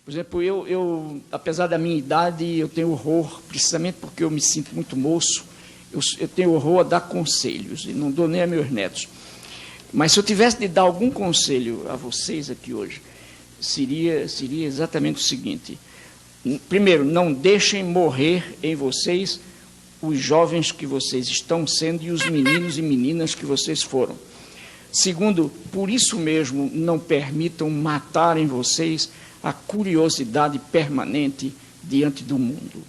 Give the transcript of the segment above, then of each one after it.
Por exemplo, apesar da minha idade, eu tenho horror, precisamente porque eu me sinto muito moço, eu tenho horror a dar conselhos, e não dou nem a meus netos. Mas se eu tivesse de dar algum conselho a vocês aqui hoje, seria exatamente o seguinte. Primeiro, não deixem morrer em vocês os jovens que vocês estão sendo e os meninos e meninas que vocês foram. Segundo, por isso mesmo, não permitam matar em vocês a curiosidade permanente diante do mundo.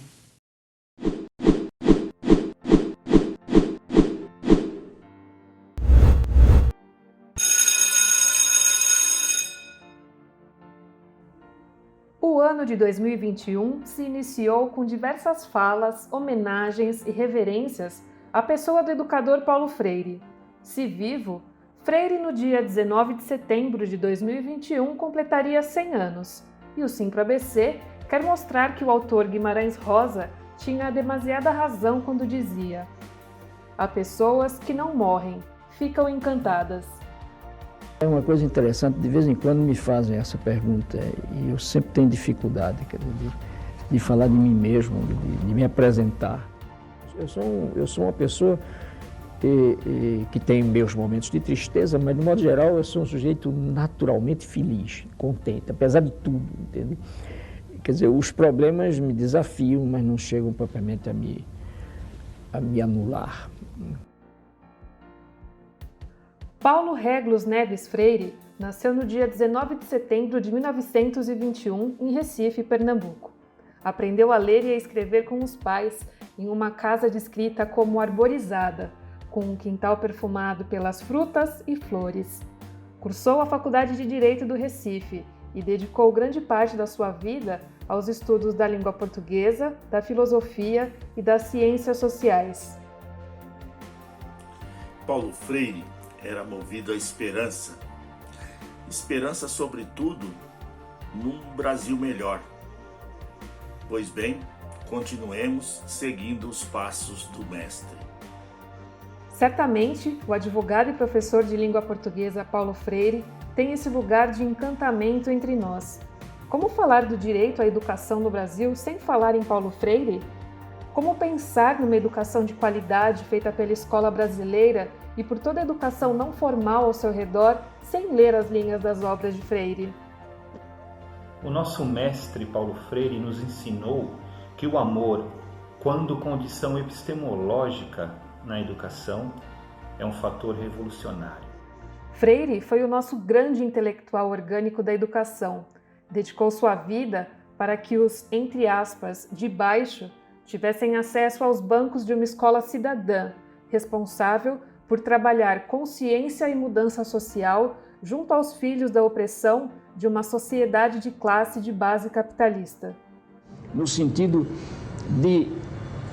O ano de 2021 se iniciou com diversas falas, homenagens e reverências à pessoa do educador Paulo Freire. Se vivo, Freire, no dia 19 de setembro de 2021, completaria 100 anos, e o Simpro ABC quer mostrar que o autor Guimarães Rosa tinha demasiada razão quando dizia: há pessoas que não morrem, ficam encantadas. É uma coisa interessante, de vez em quando me fazem essa pergunta, e eu sempre tenho dificuldade, de falar de mim mesmo, de me apresentar. Eu sou uma pessoa que tem meus momentos de tristeza, mas, de modo geral, eu sou um sujeito naturalmente feliz, contente, apesar de tudo, entende? Quer dizer, os problemas me desafiam, mas não chegam propriamente a me anular. Paulo Régulos Neves Freire nasceu no dia 19 de setembro de 1921, em Recife, Pernambuco. Aprendeu a ler e a escrever com os pais em uma casa descrita como arborizada, com um quintal perfumado pelas frutas e flores. Cursou a Faculdade de Direito do Recife e dedicou grande parte da sua vida aos estudos da língua portuguesa, da filosofia e das ciências sociais. Paulo Freire era movido à esperança. Esperança, sobretudo, num Brasil melhor. Pois bem, continuemos seguindo os passos do mestre. Certamente, o advogado e professor de língua portuguesa Paulo Freire tem esse lugar de encantamento entre nós. Como falar do direito à educação no Brasil sem falar em Paulo Freire? Como pensar numa educação de qualidade feita pela escola brasileira e por toda a educação não formal ao seu redor, sem ler as linhas das obras de Freire? O nosso mestre Paulo Freire nos ensinou que o amor, quando condição epistemológica na educação, é um fator revolucionário. Freire foi o nosso grande intelectual orgânico da educação. Dedicou sua vida para que os, entre aspas, de baixo, tivessem acesso aos bancos de uma escola cidadã, responsável por trabalhar consciência e mudança social junto aos filhos da opressão de uma sociedade de classe de base capitalista. No sentido de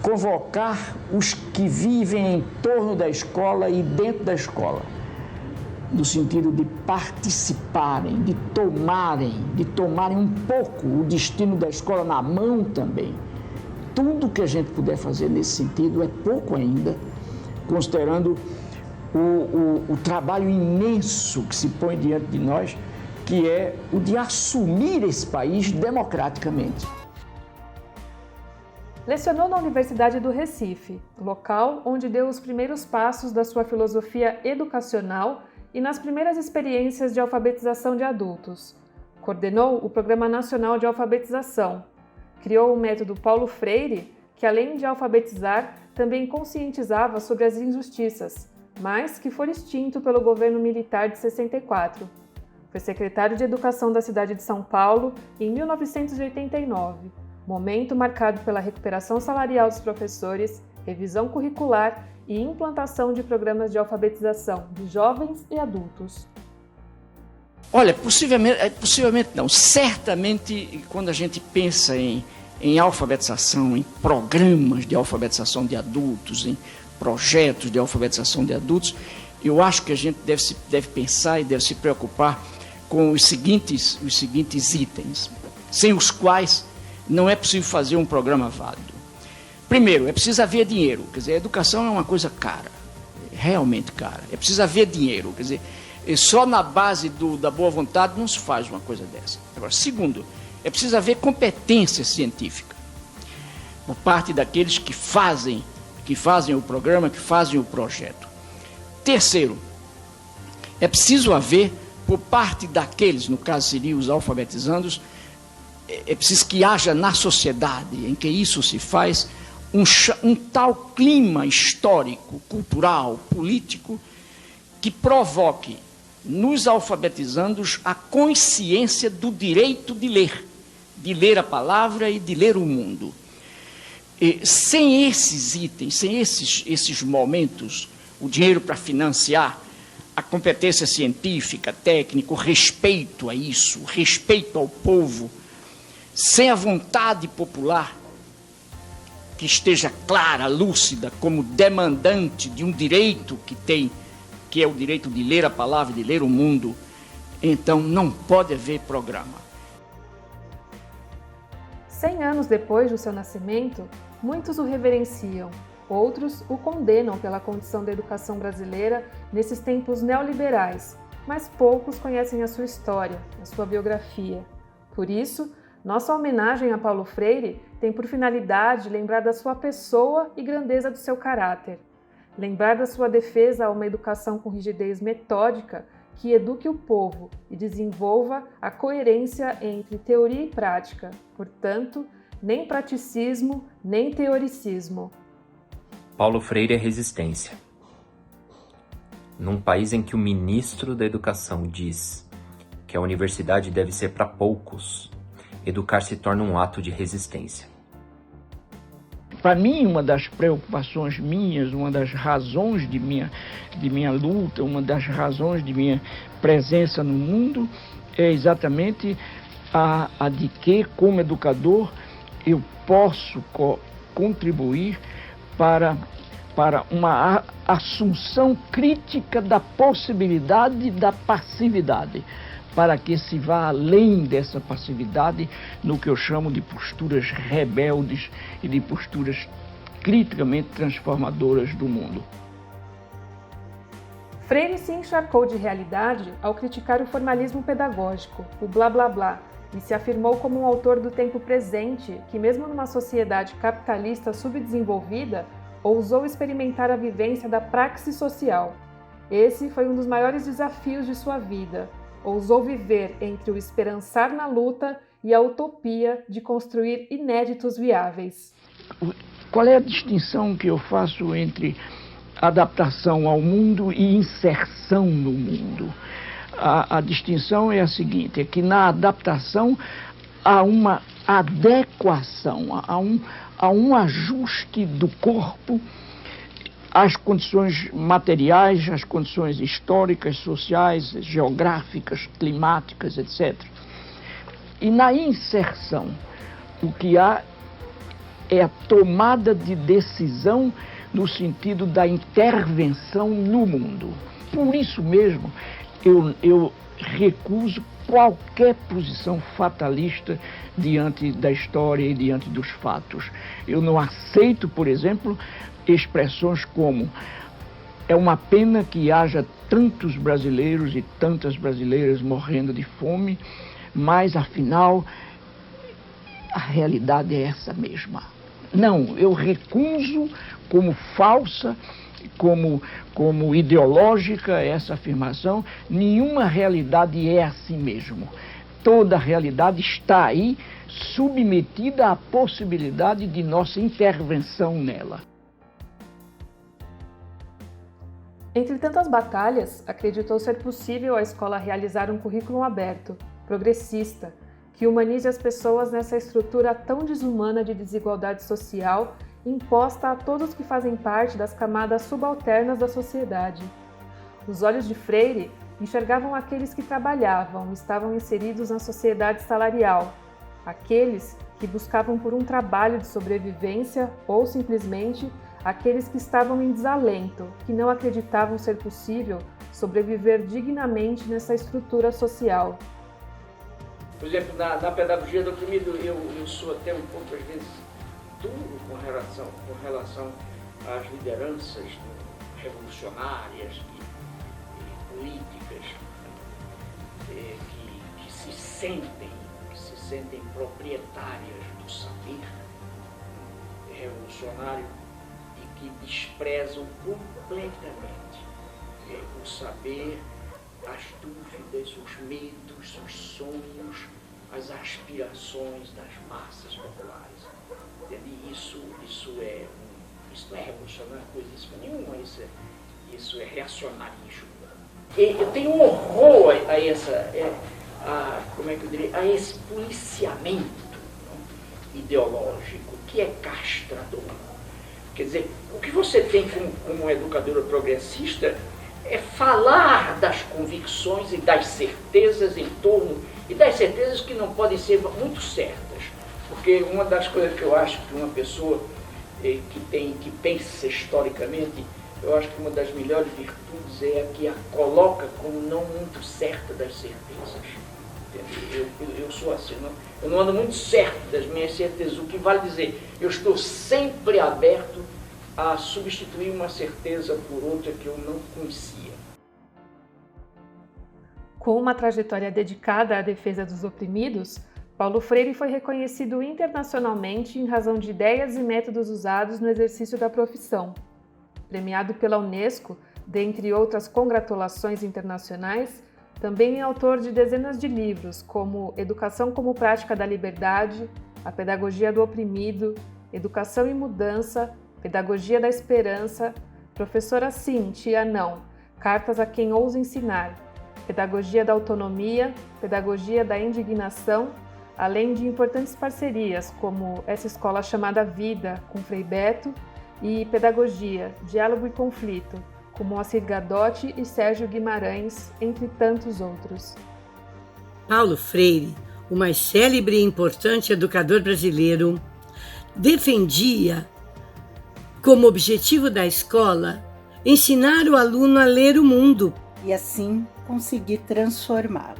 convocar os que vivem em torno da escola e dentro da escola, no sentido de participarem, de tomarem um pouco o destino da escola na mão também. Tudo que a gente puder fazer nesse sentido é pouco ainda, considerando o trabalho imenso que se põe diante de nós, que é o de assumir esse país democraticamente. Lecionou na Universidade do Recife, local onde deu os primeiros passos da sua filosofia educacional e nas primeiras experiências de alfabetização de adultos. Coordenou o Programa Nacional de Alfabetização. Criou o método Paulo Freire, que além de alfabetizar, também conscientizava sobre as injustiças, mas que foi extinto pelo governo militar de 64. Foi secretário de Educação da cidade de São Paulo em 1989, momento marcado pela recuperação salarial dos professores, revisão curricular e implantação de programas de alfabetização de jovens e adultos. Olha, possivelmente não, certamente quando a gente pensa em alfabetização, em programas de alfabetização de adultos, em projetos de alfabetização de adultos, eu acho que a gente deve pensar e deve se preocupar com os seguintes itens, sem os quais não é possível fazer um programa válido. Primeiro, é preciso haver dinheiro, quer dizer, a educação é uma coisa cara, realmente cara, é preciso haver dinheiro, quer dizer, só na base da boa vontade não se faz uma coisa dessa. Agora, segundo, É preciso haver competência científica por parte daqueles que fazem o programa, que fazem o projeto. Terceiro, é preciso haver, por parte daqueles, no caso seriam os alfabetizandos, é preciso que haja na sociedade em que isso se faz um tal clima histórico, cultural, político, que provoque nos alfabetizandos a consciência do direito de ler a palavra e de ler o mundo. E, sem esses itens, sem esses momentos, o dinheiro para financiar a competência científica, técnica, o respeito a isso, o respeito ao povo, sem a vontade popular que esteja clara, lúcida, como demandante de um direito que tem, que é o direito de ler a palavra, de ler o mundo, então não pode haver programa. 100 anos depois do seu nascimento, muitos o reverenciam, outros o condenam pela condição da educação brasileira nesses tempos neoliberais, mas poucos conhecem a sua história, a sua biografia. Por isso, nossa homenagem a Paulo Freire tem por finalidade lembrar da sua pessoa e grandeza do seu caráter. Lembrar da sua defesa a uma educação com rigidez metódica que eduque o povo e desenvolva a coerência entre teoria e prática. Portanto, nem praticismo, nem teoricismo. Paulo Freire é resistência. Num país em que o ministro da Educação diz que a universidade deve ser para poucos, educar se torna um ato de resistência. Para mim, uma das preocupações minhas, uma das razões de minha luta, uma das razões de minha presença no mundo é exatamente a de que, como educador, eu posso contribuir para uma assunção crítica da possibilidade da passividade, para que se vá além dessa passividade no que eu chamo de posturas rebeldes e de posturas criticamente transformadoras do mundo. Freire se encharcou de realidade ao criticar o formalismo pedagógico, o blá blá blá, e se afirmou como um autor do tempo presente que, mesmo numa sociedade capitalista subdesenvolvida, ousou experimentar a vivência da praxis social. Esse foi um dos maiores desafios de sua vida. Ousou viver entre o esperançar na luta e a utopia de construir inéditos viáveis. Qual é a distinção que eu faço entre adaptação ao mundo e inserção no mundo? A distinção é a seguinte, é que na adaptação há uma adequação, há um ajuste do corpo às condições materiais, às condições históricas, sociais, geográficas, climáticas, etc. E na inserção, o que há é a tomada de decisão no sentido da intervenção no mundo. Por isso mesmo, eu recuso qualquer posição fatalista diante da história e diante dos fatos. Eu não aceito, por exemplo, expressões como é uma pena que haja tantos brasileiros e tantas brasileiras morrendo de fome, mas afinal a realidade é essa mesma. Não, eu recuso como falsa, como ideológica essa afirmação. Nenhuma realidade é assim mesmo. Toda realidade está aí, submetida à possibilidade de nossa intervenção nela. Entre tantas batalhas, acreditou ser possível à escola realizar um currículo aberto, progressista, que humanize as pessoas nessa estrutura tão desumana de desigualdade social imposta a todos que fazem parte das camadas subalternas da sociedade. Os olhos de Freire enxergavam aqueles que trabalhavam e estavam inseridos na sociedade salarial, aqueles que buscavam por um trabalho de sobrevivência ou, simplesmente, aqueles que estavam em desalento, que não acreditavam ser possível sobreviver dignamente nessa estrutura social. Por exemplo, na pedagogia do oprimido, eu sou até um pouco, às vezes, duro com relação às lideranças revolucionárias e políticas que se sentem sentem proprietárias do saber revolucionário e que desprezam completamente o saber, as dúvidas, os medos, os sonhos, as aspirações das massas populares. Entende? Isso não é revolucionário, coisíssima nenhuma, isso é reacionarismo. Eu tenho um horror a esse policiamento ideológico que é castrador. Quer dizer, o que você tem como educadora progressista é falar das convicções e das certezas em torno, e das certezas que não podem ser muito certas. Porque uma das coisas que eu acho que uma pessoa que pensa historicamente, eu acho que uma das melhores virtudes é a que a coloca como não muito certa das certezas. Eu sou assim, eu não ando muito certo das minhas certezas, o que vale dizer, eu estou sempre aberto a substituir uma certeza por outra que eu não conhecia. Com uma trajetória dedicada à defesa dos oprimidos, Paulo Freire foi reconhecido internacionalmente em razão de ideias e métodos usados no exercício da profissão. Premiado pela Unesco, dentre outras congratulações internacionais, também é autor de dezenas de livros, como Educação como Prática da Liberdade, A Pedagogia do Oprimido, Educação e Mudança, Pedagogia da Esperança, Professora Sim, Tia Não, Cartas a Quem Ousa Ensinar, Pedagogia da Autonomia, Pedagogia da Indignação, além de importantes parcerias, como essa escola chamada Vida, com Frei Beto, e Pedagogia, Diálogo e Conflito, com Moacir Gadotti e Sérgio Guimarães, entre tantos outros. Paulo Freire, o mais célebre e importante educador brasileiro, defendia como objetivo da escola ensinar o aluno a ler o mundo e assim conseguir transformá-lo.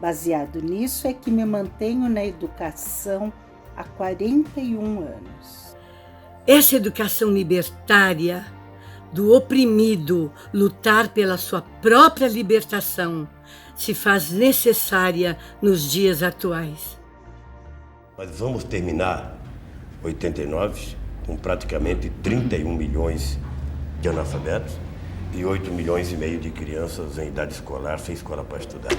Baseado nisso é que me mantenho na educação há 41 anos. Essa educação libertária do oprimido lutar pela sua própria libertação se faz necessária nos dias atuais. Nós vamos terminar 89 com praticamente 31 milhões de analfabetos e 8 milhões e meio de crianças em idade escolar, sem escola para estudar.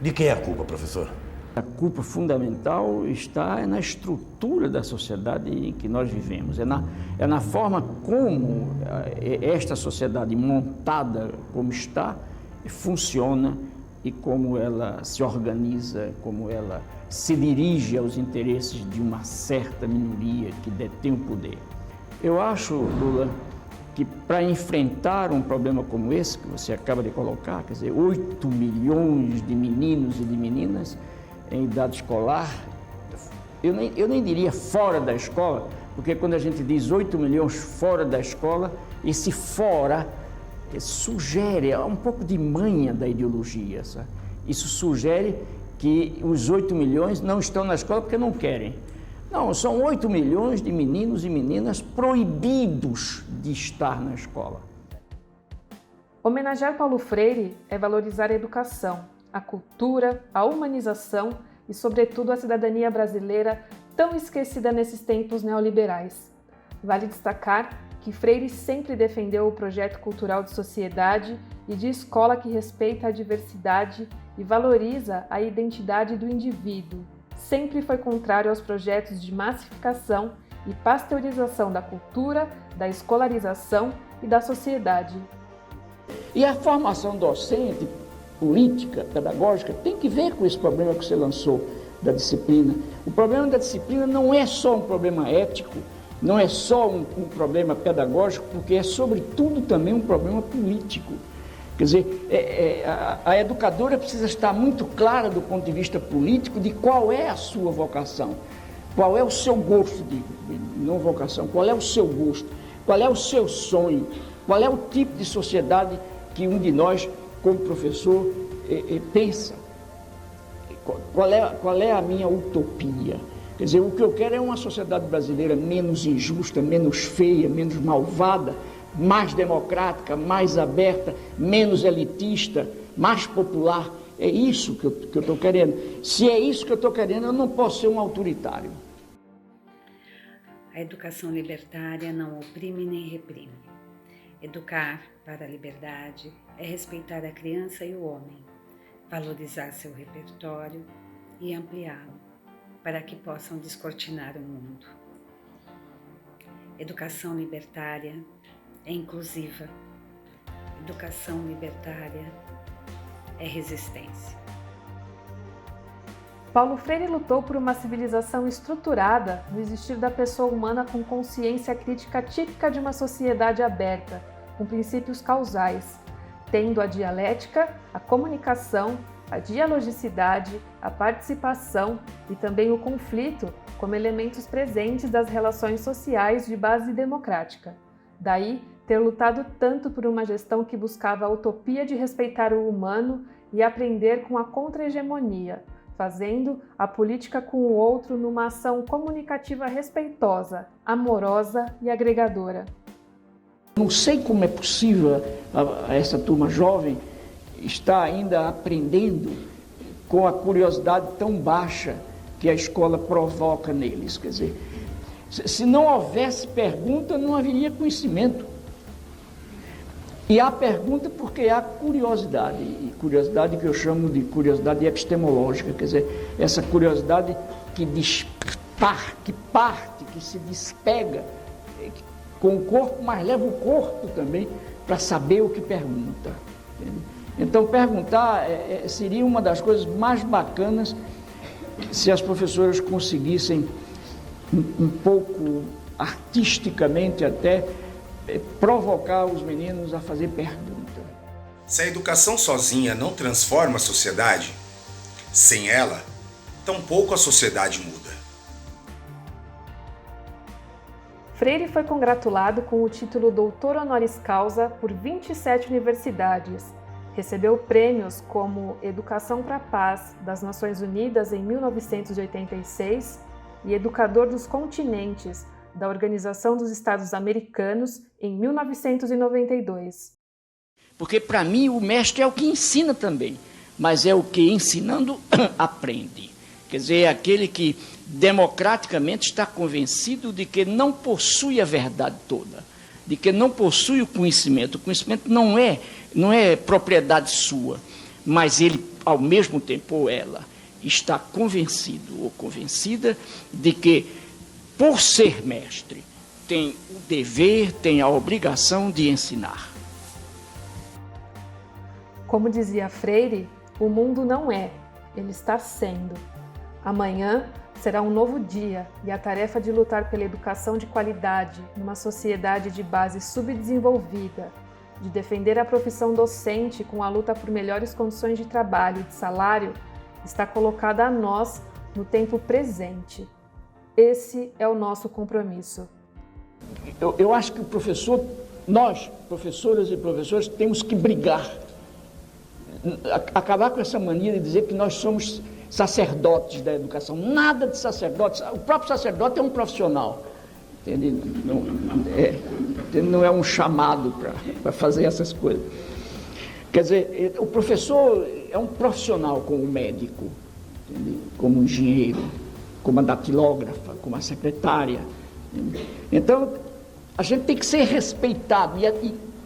De quem é a culpa, professor? A culpa fundamental está na estrutura da sociedade em que nós vivemos, é na forma como esta sociedade montada como está, funciona e como ela se organiza, como ela se dirige aos interesses de uma certa minoria que detém o poder. Eu acho, Lula, que para enfrentar um problema como esse que você acaba de colocar, quer dizer, 8 milhões de meninos e de meninas em idade escolar, eu nem diria fora da escola, porque quando a gente diz 8 milhões fora da escola, esse fora sugere um pouco de manha da ideologia, sabe? Isso sugere que os 8 milhões não estão na escola porque não querem. Não, são 8 milhões de meninos e meninas proibidos de estar na escola. Homenagear Paulo Freire é valorizar a educação, a cultura, a humanização e, sobretudo, a cidadania brasileira tão esquecida nesses tempos neoliberais. Vale destacar que Freire sempre defendeu o projeto cultural de sociedade e de escola que respeita a diversidade e valoriza a identidade do indivíduo. Sempre foi contrário aos projetos de massificação e pasteurização da cultura, da escolarização e da sociedade. E a formação docente, política, pedagógica, tem que ver com esse problema que você lançou da disciplina. O problema da disciplina não é só um problema ético, não é só um problema pedagógico, porque é, sobretudo, também um problema político. Quer dizer, a educadora precisa estar muito clara do ponto de vista político de qual é a sua vocação, qual é o seu gosto, não vocação, qual é o seu gosto, qual é o seu sonho, qual é o tipo de sociedade que um de nós, como professor, pensa. Qual é a minha utopia? Quer dizer, o que eu quero é uma sociedade brasileira menos injusta, menos feia, menos malvada, mais democrática, mais aberta, menos elitista, mais popular. é isso que eu estou querendo. Se é isso que eu estou querendo, eu não posso ser um autoritário. A educação libertária não oprime nem reprime. Educar para a liberdade é respeitar a criança e o homem, valorizar seu repertório e ampliá-lo para que possam descortinar o mundo. Educação libertária é inclusiva. Educação libertária é resistência. Paulo Freire lutou por uma civilização estruturada no existir da pessoa humana com consciência crítica típica de uma sociedade aberta, com princípios causais, tendo a dialética, a comunicação, a dialogicidade, a participação e também o conflito como elementos presentes das relações sociais de base democrática. Daí, ter lutado tanto por uma gestão que buscava a utopia de respeitar o humano e aprender com a contra-hegemonia, fazendo a política com o outro numa ação comunicativa respeitosa, amorosa e agregadora. Não sei como é possível essa turma jovem estar ainda aprendendo com a curiosidade tão baixa que a escola provoca neles. Quer dizer, se não houvesse pergunta, não haveria conhecimento. E há pergunta porque há curiosidade, e curiosidade que eu chamo de curiosidade epistemológica, quer dizer, essa curiosidade que parte, que se despega com o corpo, mas leva o corpo também para saber o que pergunta. Entende? Então, perguntar seria uma das coisas mais bacanas se as professoras conseguissem, um pouco artisticamente até, provocar os meninos a fazer pergunta. Se a educação sozinha não transforma a sociedade, sem ela, tampouco a sociedade muda. Freire foi congratulado com o título Doutor Honoris Causa por 27 universidades. Recebeu prêmios como Educação para a Paz das Nações Unidas em 1986 e Educador dos Continentes da Organização dos Estados Americanos em 1992. Porque para mim o mestre é o que ensina também, mas é o que ensinando aprende. Quer dizer, é aquele que democraticamente está convencido de que não possui a verdade toda, de que não possui o conhecimento. O conhecimento não é propriedade sua, mas ele, ao mesmo tempo, ou ela, está convencido ou convencida de que, por ser mestre, tem o dever, tem a obrigação de ensinar. Como dizia Freire, o mundo não é, ele está sendo. Amanhã será um novo dia e a tarefa de lutar pela educação de qualidade numa sociedade de base subdesenvolvida, de defender a profissão docente com a luta por melhores condições de trabalho e de salário, está colocada a nós no tempo presente. Esse é o nosso compromisso. Eu acho que o professor, nós, professoras e professores, temos que brigar. Acabar com essa mania de dizer que nós somos sacerdotes da educação. Nada de sacerdotes. O próprio sacerdote é um profissional. Entende? Não é um chamado para fazer essas coisas. Quer dizer, o professor é um profissional como o médico, entende? Como o engenheiro, como a datilógrafa, como a secretária. Então, a gente tem que ser respeitado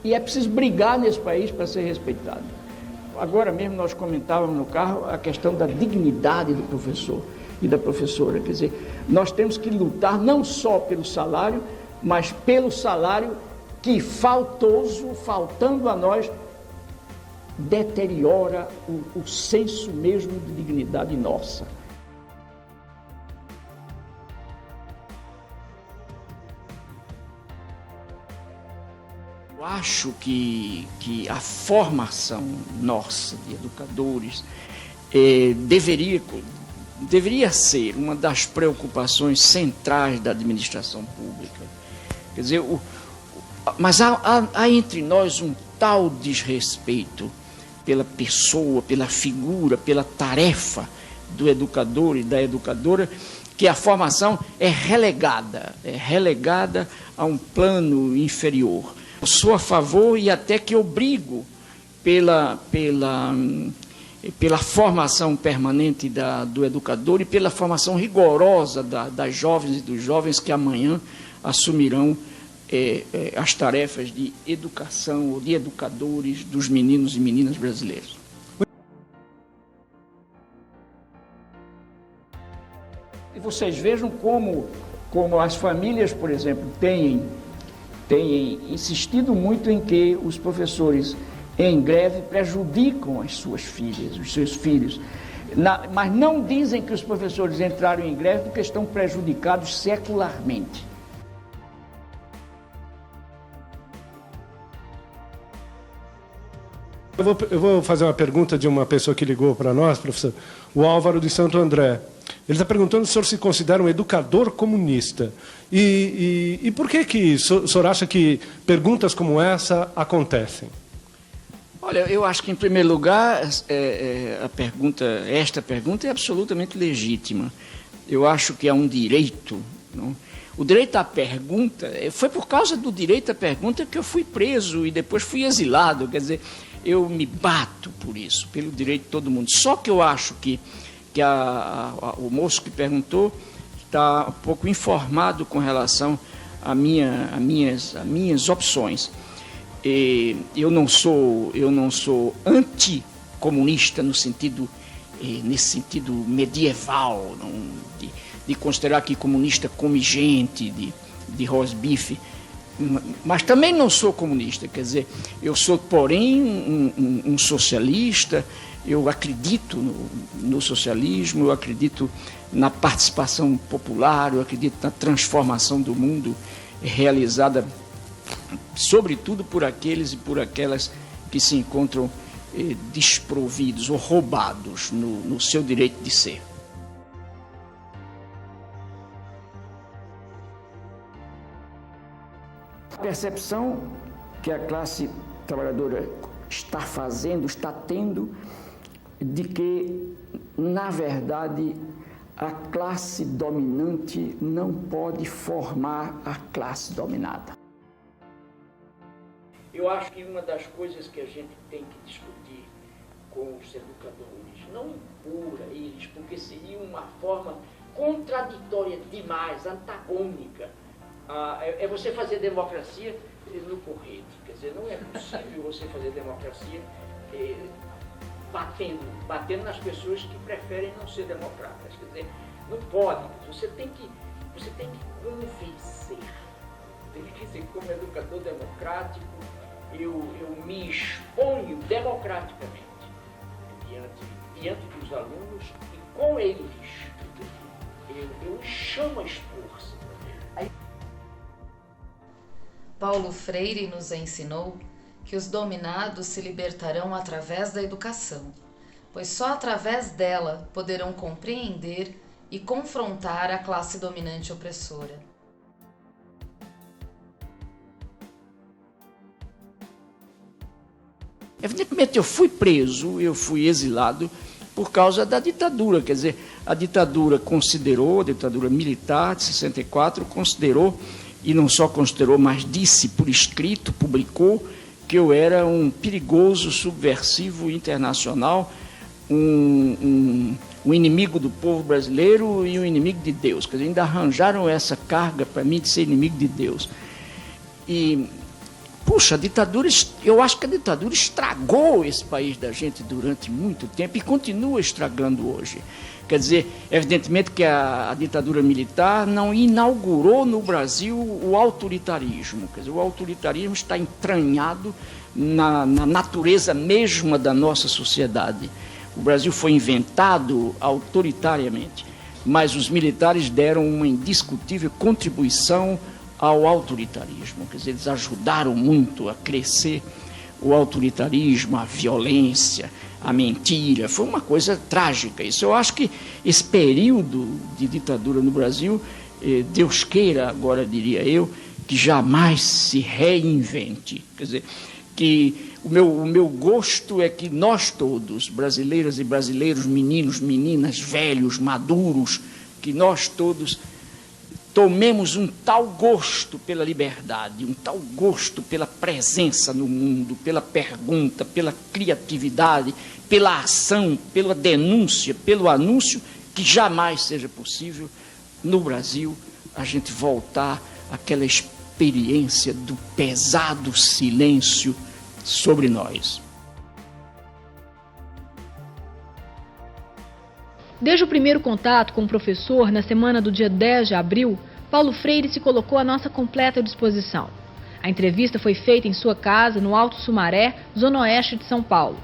e é preciso brigar nesse país para ser respeitado. Agora mesmo nós comentávamos no carro a questão da dignidade do professor e da professora. Quer dizer, nós temos que lutar não só pelo salário, mas pelo salário que faltando a nós, deteriora o senso mesmo de dignidade nossa. Eu acho que a formação nossa de educadores deveria ser uma das preocupações centrais da administração pública. Quer dizer, mas há entre nós um tal desrespeito pela pessoa, pela figura, pela tarefa do educador e da educadora, que a formação é relegada a um plano inferior. Eu sou a favor e até que obrigo pela pela formação permanente do educador e pela formação rigorosa das jovens e dos jovens que amanhã assumirão as tarefas de educação ou de educadores dos meninos e meninas brasileiros. E vocês vejam como as famílias, por exemplo, têm insistido muito em que os professores em greve prejudicam as suas filhas, os seus filhos. Mas não dizem que os professores entraram em greve porque estão prejudicados secularmente. Eu vou fazer uma pergunta de uma pessoa que ligou para nós, professor, o Álvaro de Santo André. Ele está perguntando se o senhor se considera um educador comunista. E por que o senhor acha que perguntas como essa acontecem? Olha, eu acho que, em primeiro lugar, esta pergunta é absolutamente legítima. Eu acho que é um direito. Não? O direito à pergunta, foi por causa do direito à pergunta que eu fui preso e depois fui exilado. Quer dizer, eu me bato por isso, pelo direito de todo mundo. Só que eu acho que o moço que perguntou está um pouco informado com relação às minhas opções. Eu não sou anticomunista nesse sentido medieval, não, de considerar que comunista come gente, de rosbife, mas também não sou comunista, quer dizer, eu sou, porém, um socialista. Eu acredito no socialismo, eu acredito na participação popular, eu acredito na transformação do mundo realizada, sobretudo por aqueles e por aquelas que se encontram desprovidos ou roubados no seu direito de ser. A percepção que a classe trabalhadora está tendo, de que, na verdade, a classe dominante não pode formar a classe dominada. Eu acho que uma das coisas que a gente tem que discutir com os educadores, não impor a eles, porque seria uma forma contraditória demais, antagônica, é você fazer democracia no porrete. Quer dizer, não é possível você fazer democracia batendo nas pessoas que preferem não ser democratas. Quer dizer, não pode. Você tem que convencer. Tem que dizer, como educador democrático, eu me exponho democraticamente diante dos alunos e com eles eu os chamo a expor-se. Paulo Freire nos ensinou que os dominados se libertarão através da educação, pois só através dela poderão compreender e confrontar a classe dominante opressora. Evidentemente, eu fui preso, eu fui exilado por causa da ditadura. Quer dizer, a ditadura militar de 64, considerou, e não só considerou, mas disse por escrito, publicou, que eu era um perigoso subversivo internacional, um inimigo do povo brasileiro e um inimigo de Deus. Quer dizer, ainda arranjaram essa carga para mim de ser inimigo de Deus. E, puxa, eu acho que a ditadura estragou esse país da gente durante muito tempo e continua estragando hoje. Quer dizer, evidentemente que a ditadura militar não inaugurou no Brasil o autoritarismo. Quer dizer, o autoritarismo está entranhado na natureza mesma da nossa sociedade. O Brasil foi inventado autoritariamente, mas os militares deram uma indiscutível contribuição ao autoritarismo. Quer dizer, eles ajudaram muito a crescer o autoritarismo, a violência, a mentira. Foi uma coisa trágica isso. Eu acho que esse período de ditadura no Brasil, Deus queira, agora diria eu, que jamais se reinvente. Quer dizer, que o meu gosto é que nós todos, brasileiras e brasileiros, meninos, meninas, velhos, maduros, que nós todos tomemos um tal gosto pela liberdade, um tal gosto pela presença no mundo, pela pergunta, pela criatividade, pela ação, pela denúncia, pelo anúncio, que jamais seja possível, no Brasil, a gente voltar àquela experiência do pesado silêncio sobre nós. Desde o primeiro contato com o professor, na semana do dia 10 de abril, Paulo Freire se colocou à nossa completa disposição. A entrevista foi feita em sua casa, no Alto Sumaré, zona oeste de São Paulo.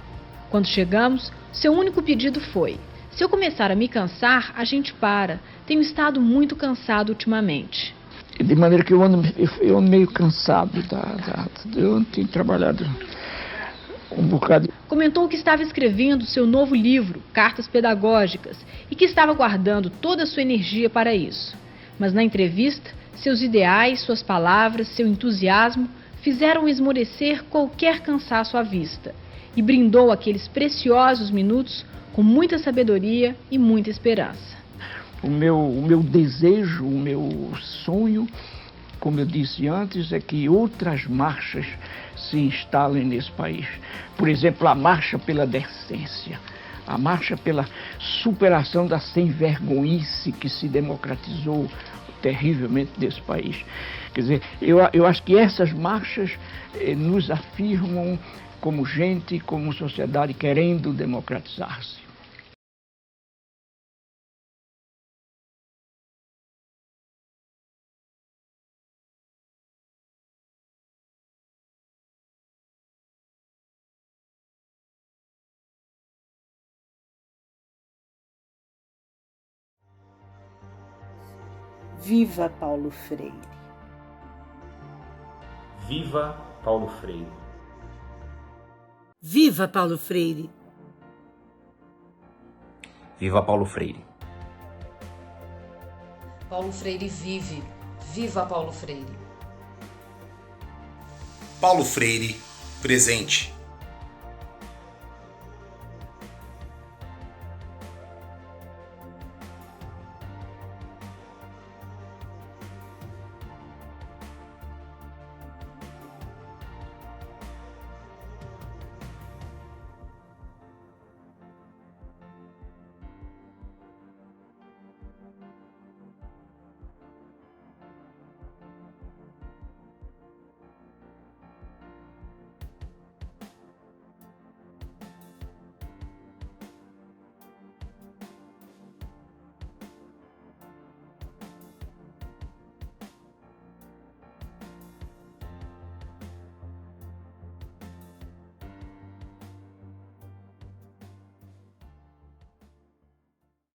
Quando chegamos, seu único pedido foi: se eu começar a me cansar, a gente para. Tenho estado muito cansado ultimamente. De maneira que eu ando meio cansado. Eu não tenho trabalhado um bocado. Comentou que estava escrevendo seu novo livro, Cartas Pedagógicas, e que estava guardando toda a sua energia para isso. Mas na entrevista, seus ideais, suas palavras, seu entusiasmo fizeram esmorecer qualquer cansaço à vista e brindou aqueles preciosos minutos com muita sabedoria e muita esperança. O meu desejo, o meu sonho, como eu disse antes, é que outras marchas se instalem nesse país. Por exemplo, a marcha pela decência, a marcha pela superação da sem-vergonhice que se democratizou terrivelmente desse país. Quer dizer, eu acho que essas marchas nos afirmam como gente, como sociedade querendo democratizar-se. Viva Paulo Freire! Viva Paulo Freire! Viva Paulo Freire! Viva Paulo Freire! Paulo Freire vive. Viva Paulo Freire! Paulo Freire, presente.